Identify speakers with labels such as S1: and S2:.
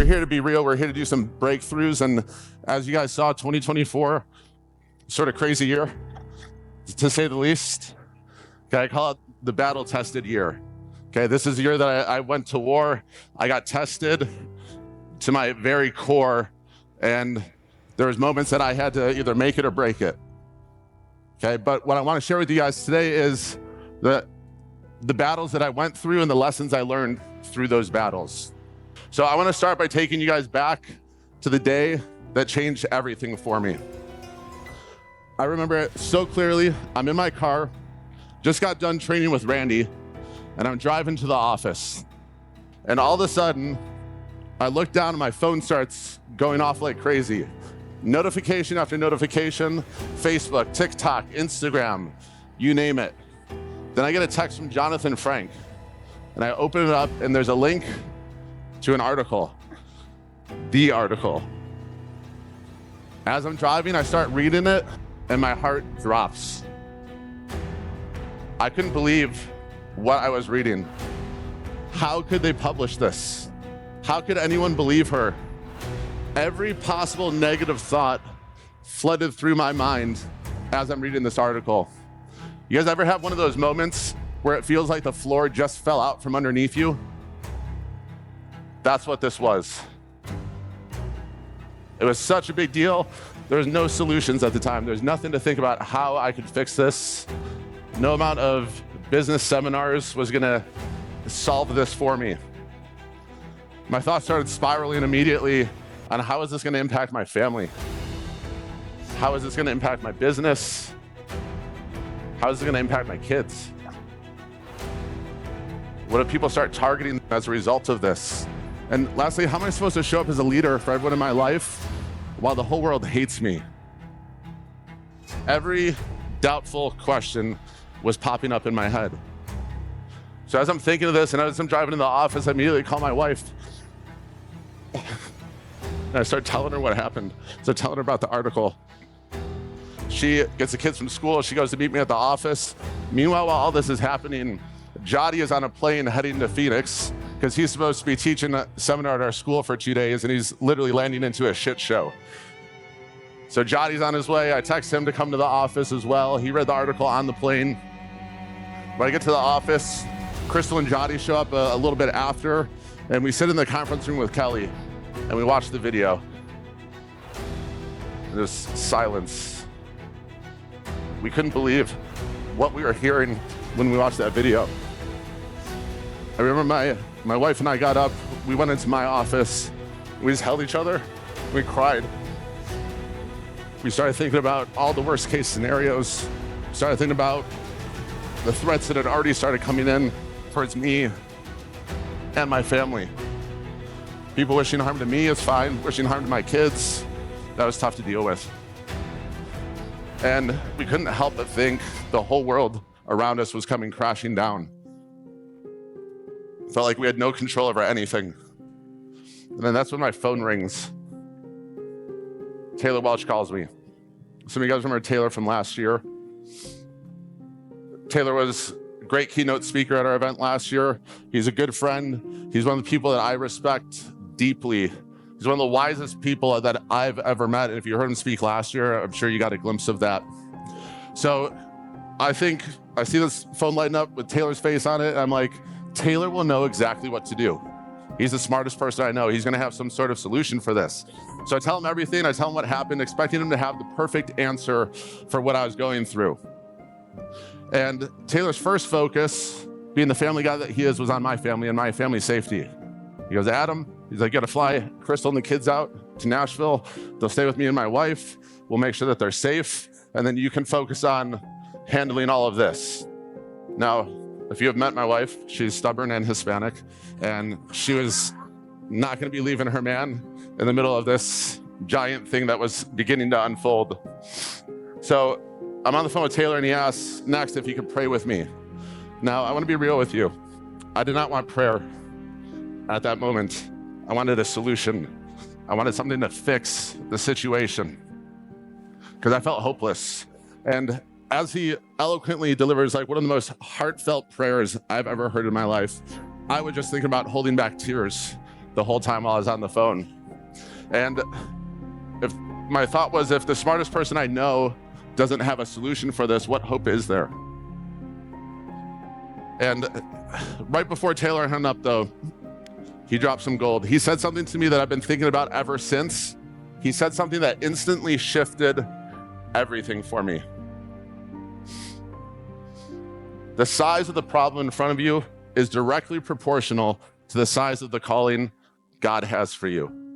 S1: here to be real. We're here to do some breakthroughs. And as you guys saw, 2024, sort of crazy year, to say the least. Okay, I call it the battle-tested year. Okay, this is the year that I went to war. I got tested to my very core, and there was moments that I had to either make it or break it. Okay, but what I want to share with you guys today is the battles that I went through and the lessons I learned through those battles. So I want to start by taking you guys back to the day that changed everything for me. I remember it so clearly. I'm in my car, just got done training with Randy, and I'm driving to the office. And all of a sudden, I look down and my phone starts going off like crazy. Notification after notification, Facebook, TikTok, Instagram, you name it. Then I get a text from Jonathan Frank, and I open it up, and there's a link to an article, the article. As I'm driving, I start reading it, and my heart drops. I couldn't believe what I was reading. How could they publish this? How could anyone believe her? Every possible negative thought flooded through my mind as I'm reading this article. You guys ever have one of those moments where it feels like the floor just fell out from underneath you? That's what this was. It was such a big deal. There was no solutions at the time. There's nothing to think about how I could fix this. No amount of business seminars was gonna solve this for me. My thoughts started spiraling immediately on how is this gonna impact my family? How is this gonna impact my business? How is it gonna impact my kids? What if people start targeting as a result of this? And lastly, how am I supposed to show up as a leader for everyone in my life while the whole world hates me? Every doubtful question was popping up in my head. So as I'm thinking of this, and as I'm driving to the office, I immediately call my wife. And I start telling her what happened. So telling her about the article. She gets the kids from school. She goes to meet me at the office. Meanwhile, while all this is happening, Jody is on a plane heading to Phoenix because he's supposed to be teaching a seminar at our school for 2 days, and he's literally landing into a shit show. So Jody's on his way. I text him to come to the office as well. He read the article on the plane. When I get to the office, Crystal and Jody show up a little bit after, and we sit in the conference room with Kelly, and we watch the video. There's silence. We couldn't believe what we were hearing when we watched that video. I remember my wife and I got up, we went into my office, we just held each other, we cried. We started thinking about all the worst case scenarios, started thinking about the threats that had already started coming in towards me and my family. People wishing harm to me is fine, wishing harm to my kids, that was tough to deal with. And we couldn't help but think the whole world around us was coming crashing down. Felt like we had no control over anything. And then that's when my phone rings. Taylor Welch calls me. Some of you guys remember Taylor from last year. Taylor was a great keynote speaker at our event last year. He's a good friend. He's one of the people that I respect deeply. He's one of the wisest people that I've ever met. And if you heard him speak last year, I'm sure you got a glimpse of that. So I think I see this phone lighting up with Taylor's face on it. And I'm like, Taylor will know exactly what to do. He's the smartest person I know. He's gonna have some sort of solution for this. So I tell him everything, I tell him what happened, expecting him to have the perfect answer for what I was going through. And Taylor's first focus, being the family guy that he is, was on my family and my family's safety. He goes, Adam, he's like, gotta fly Crystal and the kids out to Nashville. They'll stay with me and my wife. We'll make sure that they're safe. And then you can focus on handling all of this. Now, if you have met my wife, she's stubborn and Hispanic, and she was not gonna be leaving her man in the middle of this giant thing that was beginning to unfold. So I'm on the phone with Taylor, and he asks next if he could pray with me. Now, I wanna be real with you. I did not want prayer at that moment. I wanted a solution. I wanted something to fix the situation because I felt hopeless. And as he eloquently delivers like one of the most heartfelt prayers I've ever heard in my life, I was just thinking about holding back tears the whole time while I was on the phone. And if my thought was, if the smartest person I know doesn't have a solution for this, what hope is there? And right before Taylor hung up, though, he dropped some gold. He said something to me that I've been thinking about ever since. He said something that instantly shifted everything for me. The size of the problem in front of you is directly proportional to the size of the calling God has for you.